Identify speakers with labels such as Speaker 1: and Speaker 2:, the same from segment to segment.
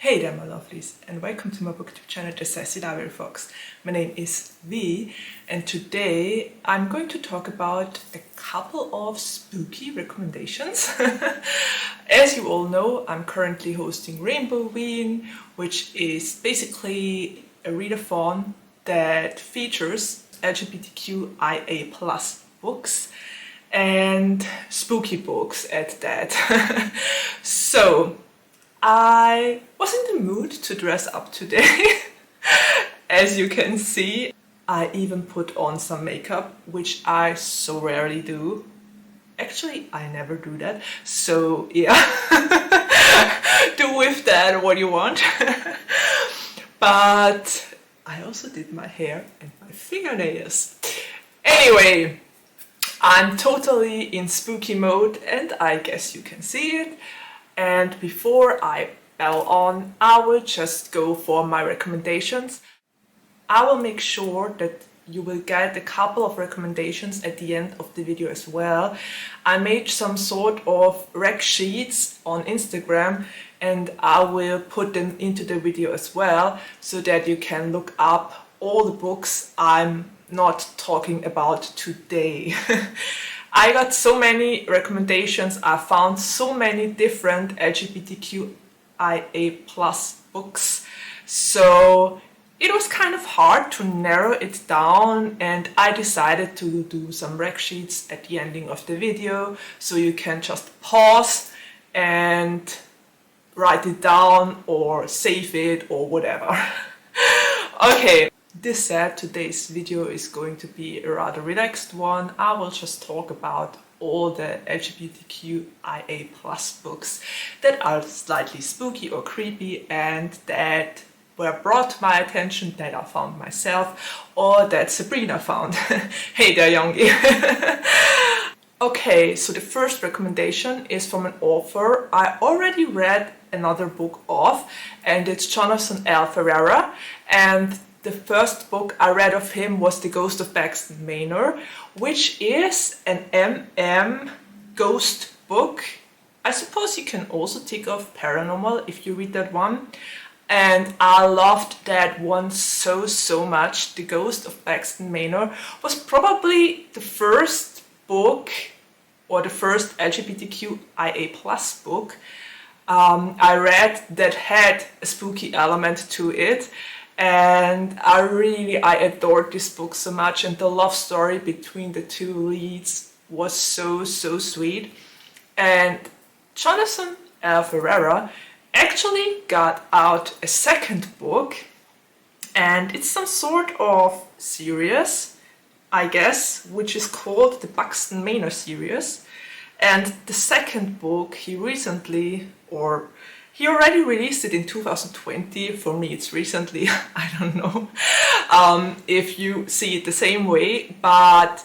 Speaker 1: Hey there my lovelies, and welcome to my BookTube channel, the Sassy Fox. My name is V, and today I'm going to talk about a couple of spooky recommendations. As you all know, I'm currently hosting Rainboween, which is basically a readathon that features LGBTQIA+ books and spooky books at that. So I was in the mood to dress up today. As you can see, I even put on some makeup, which I so rarely do. Actually, I never do that. So yeah, do with that what you want. But I also did my hair and my fingernails. Anyway, I'm totally in spooky mode and I guess you can see it. And before I bell on, I will just go for my recommendations. I will make sure that you will get a couple of recommendations at the end of the video as well. I made some sort of rec sheets on Instagram and I will put them into the video as well so that you can look up all the books I'm not talking about today. I got so many recommendations, I found so many different LGBTQIA+ books, so it was kind of hard to narrow it down, and I decided to do some rec sheets at the ending of the video so you can just pause and write it down or save it or whatever. Okay. This said, today's video is going to be a rather relaxed one. I will just talk about all the LGBTQIA+ books that are slightly spooky or creepy and that were brought to my attention, that I found myself, or that Sabrina found. Hey there, youngie. Okay, so the first recommendation is from an author I already read another book of, and it's Jonathan L. Ferrara, and the first book I read of him was The Ghost of Buxton, Manor, which is an MM ghost book. I suppose you can also tick off paranormal if you read that one. And I loved that one so much. The Ghost of Buxton Manor was probably the first book or the first LGBTQIA+ book I read that had a spooky element to it. And I adored this book so much, and the love story between the two leads was so sweet. And Jonathan L. Ferrara actually got out a second book, and it's some sort of series, I guess, which is called the Buxton Manor series. And the second book he already released it in 2020. For me it's recently, I don't know if you see it the same way, but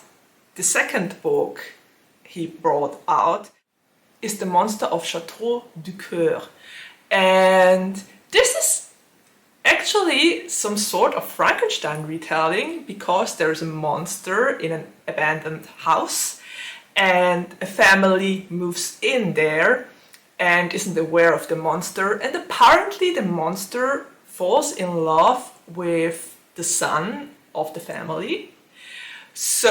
Speaker 1: the second book he brought out is The Monster of Chateau du Coeur. And this is actually some sort of Frankenstein retelling, because there is a monster in an abandoned house and a family moves in there and isn't aware of the monster, and apparently the monster falls in love with the son of the family. So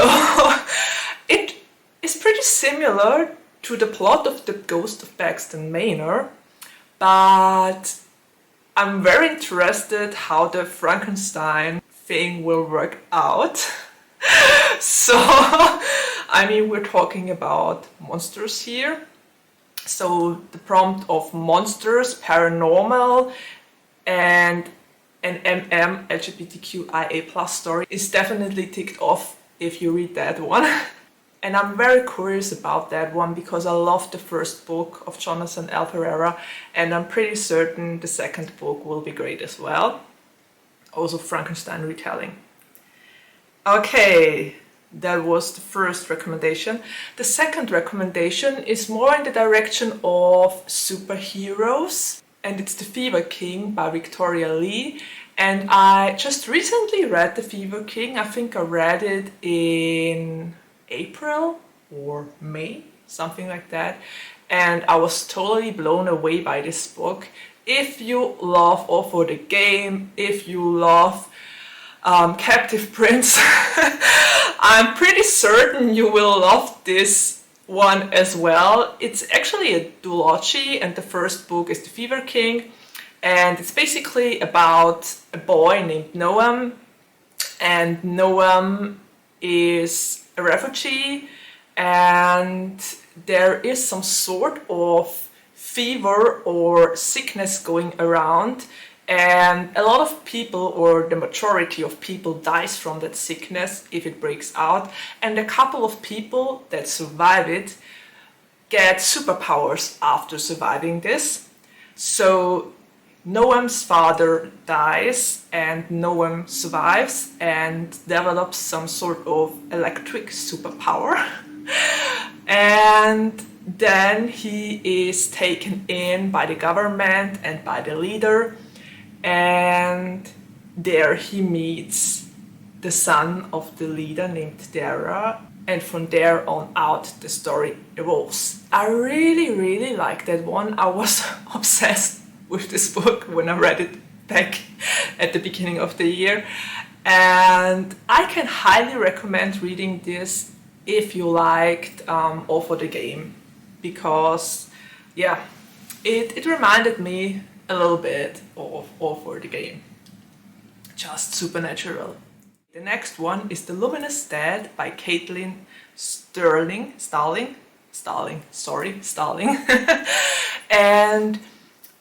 Speaker 1: it is pretty similar to the plot of The Ghost of Buxton Manor, but I'm very interested how the Frankenstein thing will work out. So, I mean, we're talking about monsters here. So the prompt of monsters, paranormal, and an MM LGBTQIA+ story is definitely ticked off if you read that one. And I'm very curious about that one because I loved the first book of Jonathan L. Ferrara, and I'm pretty certain the second book will be great as well. Also Frankenstein retelling. Okay. That was the first recommendation. The second recommendation is more in the direction of superheroes, and it's The Fever King by Victoria Lee. And I just recently read The Fever King. I think I read it in April or May, something like that. And I was totally blown away by this book. if you love All for the Game, if you love Captive Prince, I'm pretty certain you will love this one as well. It's actually a duology, and the first book is The Fever King, and it's basically about a boy named Noam, and Noam is a refugee, and there is some sort of fever or sickness going around, and a lot of people, or the majority of people, dies from that sickness if it breaks out, and a couple of people that survive it get superpowers after surviving this. So Noam's father dies and Noam survives and develops some sort of electric superpower. And then he is taken in by the government and by the leader, and there he meets the son of the leader named Dara, and from there on out the story evolves. I really like that one. I was obsessed with this book when I read it back at the beginning of the year, and I can highly recommend reading this if you liked All for the Game, because yeah, it reminded me a little bit of All for the Game. Just supernatural. The next one is The Luminous Dead by Caitlin Starling. And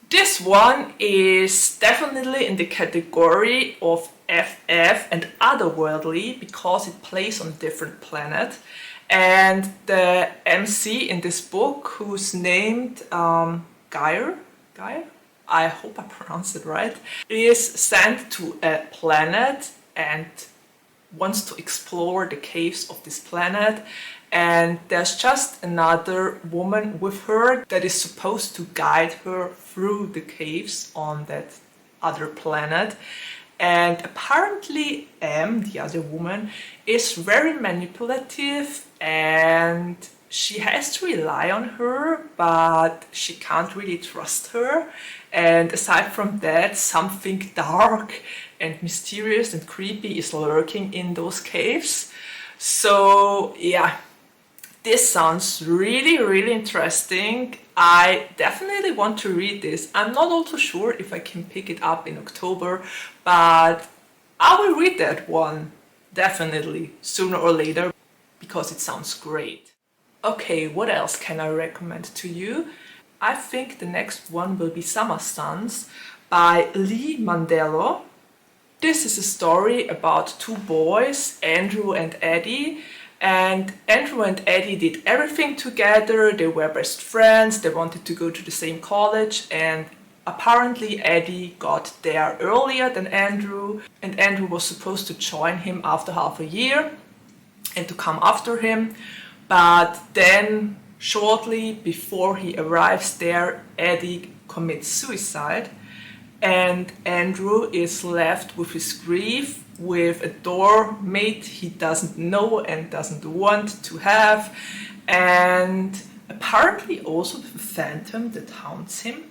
Speaker 1: this one is definitely in the category of FF and otherworldly because it plays on a different planet. And the MC in this book, who's named Geir, I hope I pronounced it right, is sent to a planet and wants to explore the caves of this planet. And there's just another woman with her that is supposed to guide her through the caves on that other planet. And apparently the other woman, is very manipulative, and she has to rely on her, but she can't really trust her. And aside from that, something dark and mysterious and creepy is lurking in those caves. So yeah, this sounds really interesting. I definitely want to read this. I'm not also sure if I can pick it up in October, but I will read that one definitely sooner or later because it sounds great. Okay, what else can I recommend to you? I think the next one will be Summer Suns by Mandelo. This is a story about two boys, Andrew and Eddie. And Andrew and Eddie did everything together. They were best friends. They wanted to go to the same college, and apparently Eddie got there earlier than Andrew, and Andrew was supposed to join him after half a year and to come after him. But then shortly before he arrives there, Eddie commits suicide, and Andrew is left with his grief, with a doormate he doesn't know and doesn't want to have, and apparently also with a phantom that haunts him.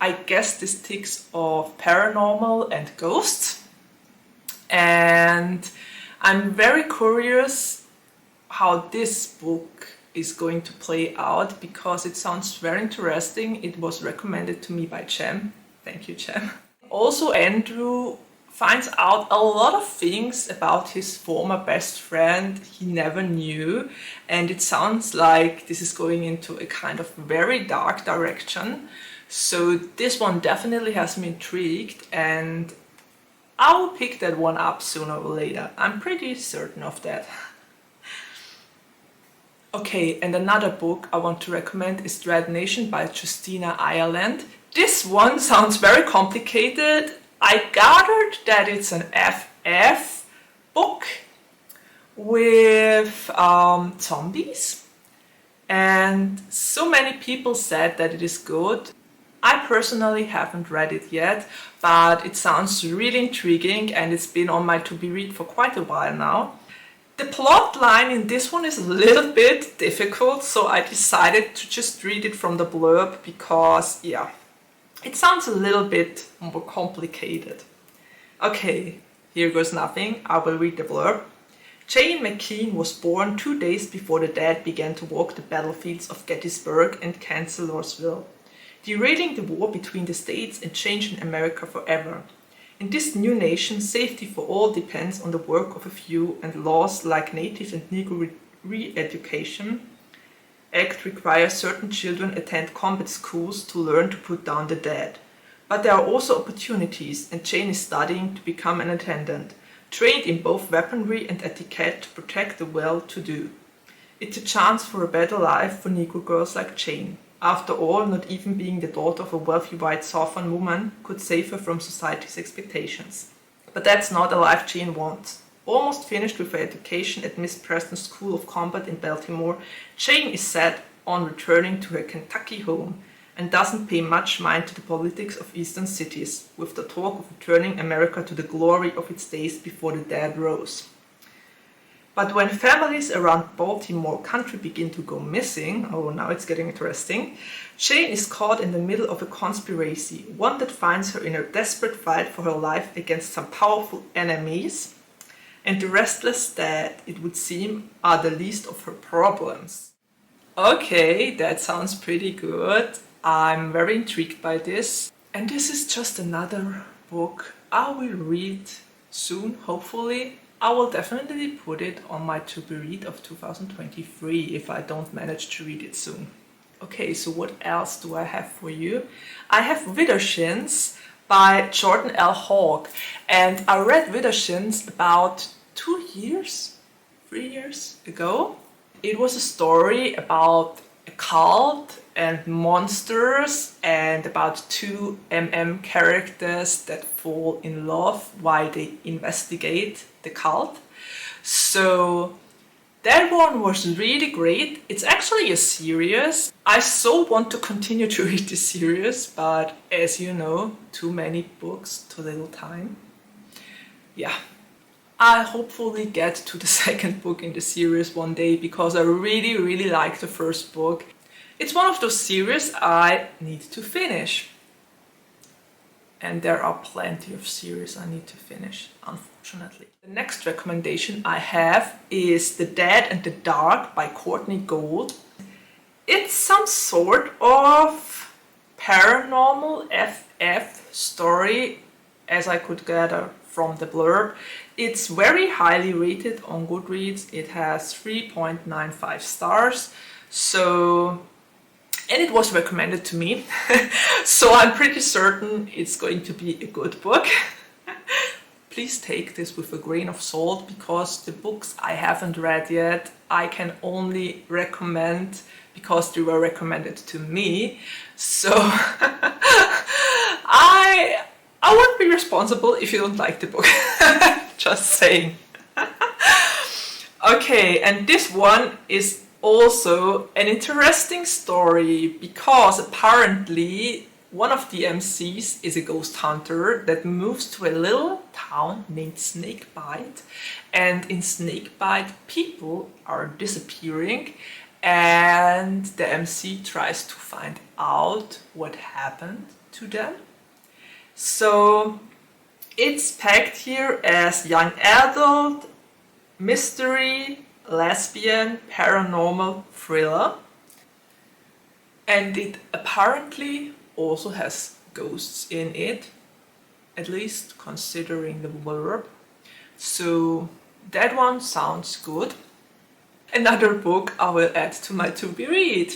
Speaker 1: I guess this ticks of paranormal and ghosts, and I'm very curious how this book is going to play out because it sounds very interesting. It was recommended to me by Cem. Thank you, Cem. Also, Andrew finds out a lot of things about his former best friend he never knew, and it sounds like this is going into a kind of very dark direction. So this one definitely has me intrigued, and I will pick that one up sooner or later. I'm pretty certain of that. Okay, and another book I want to recommend is Dread Nation by Justina Ireland. This one sounds very complicated. I gathered that it's an FF book with zombies, and so many people said that it is good. I personally haven't read it yet, but it sounds really intriguing and it's been on my to-be read for quite a while now. The plot line in this one is a little bit difficult, so I decided to just read it from the blurb because, yeah, It sounds a little bit more complicated. Okay, here goes nothing. I will read the blurb. Jane McKean was born 2 days before the dead began to walk the battlefields of Gettysburg and Chancellorsville, derailing the war between the states and changing America forever. In this new nation, safety for all depends on the work of a few, and laws like Native and Negro Re-Education Act require certain children attend combat schools to learn to put down the dead. But there are also opportunities, and Jane is studying to become an attendant, trained in both weaponry and etiquette to protect the well-to-do. It's a chance for a better life for Negro girls like Jane. After all, not even being the daughter of a wealthy white Southern woman could save her from society's expectations. But that's not a life Jane wants. Almost finished with her education at Miss Preston's School of Combat in Baltimore, Jane is set on returning to her Kentucky home and doesn't pay much mind to the politics of eastern cities, with the talk of returning America to the glory of its days before the dead rose. But when families around Baltimore country begin to go missing, oh, now it's getting interesting, Jane is caught in the middle of a conspiracy, one that finds her in a desperate fight for her life against some powerful enemies, and the restless dead, it would seem, are the least of her problems. Okay, that sounds pretty good. I'm very intrigued by this. And this is just another book I will read soon, hopefully. I will definitely put it on my to-be read of 2023 if I don't manage to read it soon. Okay, so what else do I have for you? I have Widdershins by Jordan L. Hawke, and I read Widdershins about 3 years ago. It was a story about a cult and monsters and about two characters that fall in love while they investigate the cult. So that one was really great. It's actually a series. I so want to continue to read this series, but as you know, too many books, too little time. Yeah, I'll hopefully get to the second book in the series one day because I really like the first book. It's one of those series I need to finish. And there are plenty of series I need to finish, unfortunately. The next recommendation I have is The Dead and the Dark by Courtney Gould. It's some sort of paranormal FF story, as I could gather from the blurb. It's very highly rated on Goodreads. It has 3.95 stars. And it was recommended to me, so I'm pretty certain it's going to be a good book. Please take this with a grain of salt, because the books I haven't read yet, I can only recommend because they were recommended to me. So I won't be responsible if you don't like the book. Just saying. Okay, and this one is also an interesting story because apparently one of the MCs is a ghost hunter that moves to a little town named Snakebite, and in Snakebite people are disappearing and the MC tries to find out what happened to them. So it's pegged here as young adult, mystery, lesbian, paranormal thriller, and it apparently also has ghosts in it, at least considering the blurb. So that one sounds good. Another book I will add to my to-be read.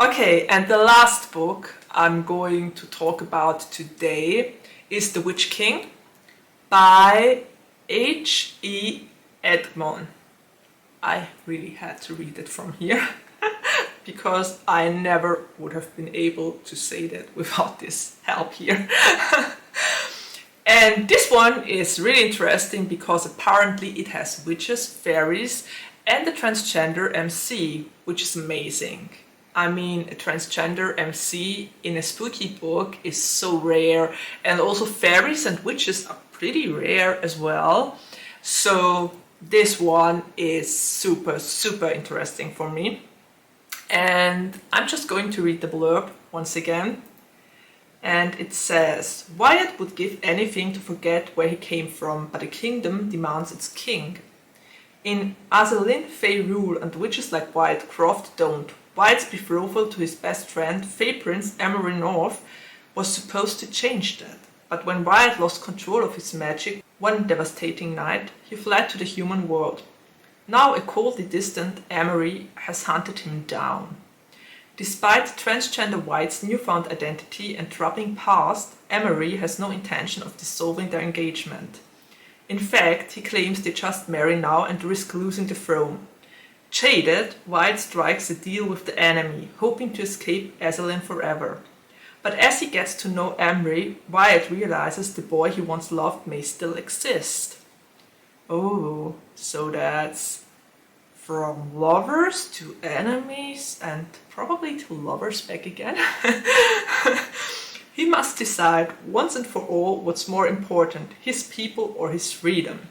Speaker 1: Okay, and the last book I'm going to talk about today is The Witch King by H.E. Edgmon. I really had to read it from here because I never would have been able to say that without this help here. And this one is really interesting because apparently it has witches, fairies, and a transgender MC, which is amazing. I mean, a transgender MC in a spooky book is so rare, and also fairies and witches are pretty rare as well. So this one is super interesting for me. And I'm just going to read the blurb once again. and it says, Wyatt would give anything to forget where he came from, but a kingdom demands its king. In Azalin, Fae rule, and witches like Wyatt Croft don't. Wyatt's betrothal to his best friend, Fae Prince Emery North, was supposed to change that. But when Wyatt lost control of his magic one devastating night, he fled to the human world. Now a coldly distant Emery has hunted him down. Despite transgender Wyatt's newfound identity and troubling past, Emery has no intention of dissolving their engagement. In fact, he claims they just marry now and risk losing the throne. Jaded, Wyatt strikes a deal with the enemy, hoping to escape Azalin forever. But as he gets to know Emery, Wyatt realizes the boy he once loved may still exist. Oh, so that's from lovers to enemies and probably to lovers back again. He must decide once and for all what's more important, his people or his freedom.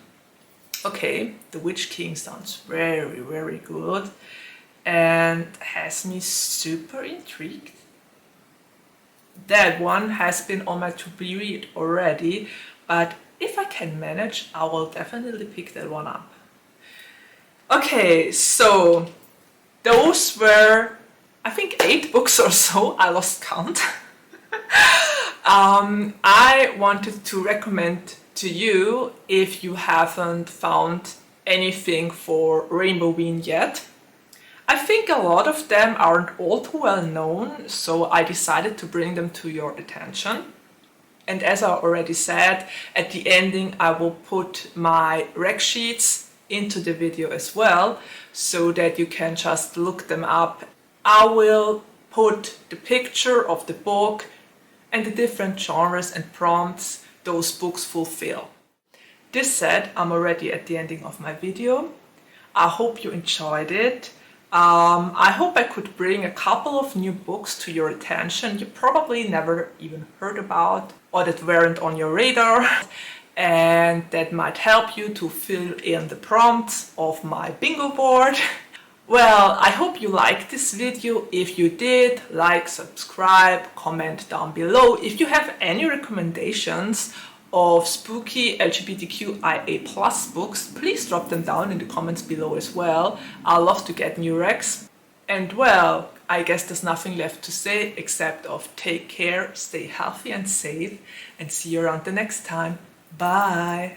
Speaker 1: Okay, The Witch King sounds very, very good and has me super intrigued. That one has been on my to-be read already, but if I can manage, I will definitely pick that one up. Okay, so those were, I think, 8 books or so. I lost count. I wanted to recommend to you, if you haven't found anything for Rainboween yet. I think a lot of them aren't all too well known, so I decided to bring them to your attention. And as I already said, at the ending I will put my rec sheets into the video as well, so that you can just look them up. I will put the picture of the book and the different genres and prompts those books fulfill. This said, I'm already at the ending of my video. I hope you enjoyed it. I hope I could bring a couple of new books to your attention you probably never even heard about or that weren't on your radar, and that might help you to fill in the prompts of my bingo board. Well, I hope you liked this video. If you did, like, subscribe, comment down below. If you have any recommendations of spooky LGBTQIA+ books, please drop them down in the comments below as well. I love to get new recs. And well, I guess there's nothing left to say except of take care, stay healthy and safe, and see you around the next time. Bye!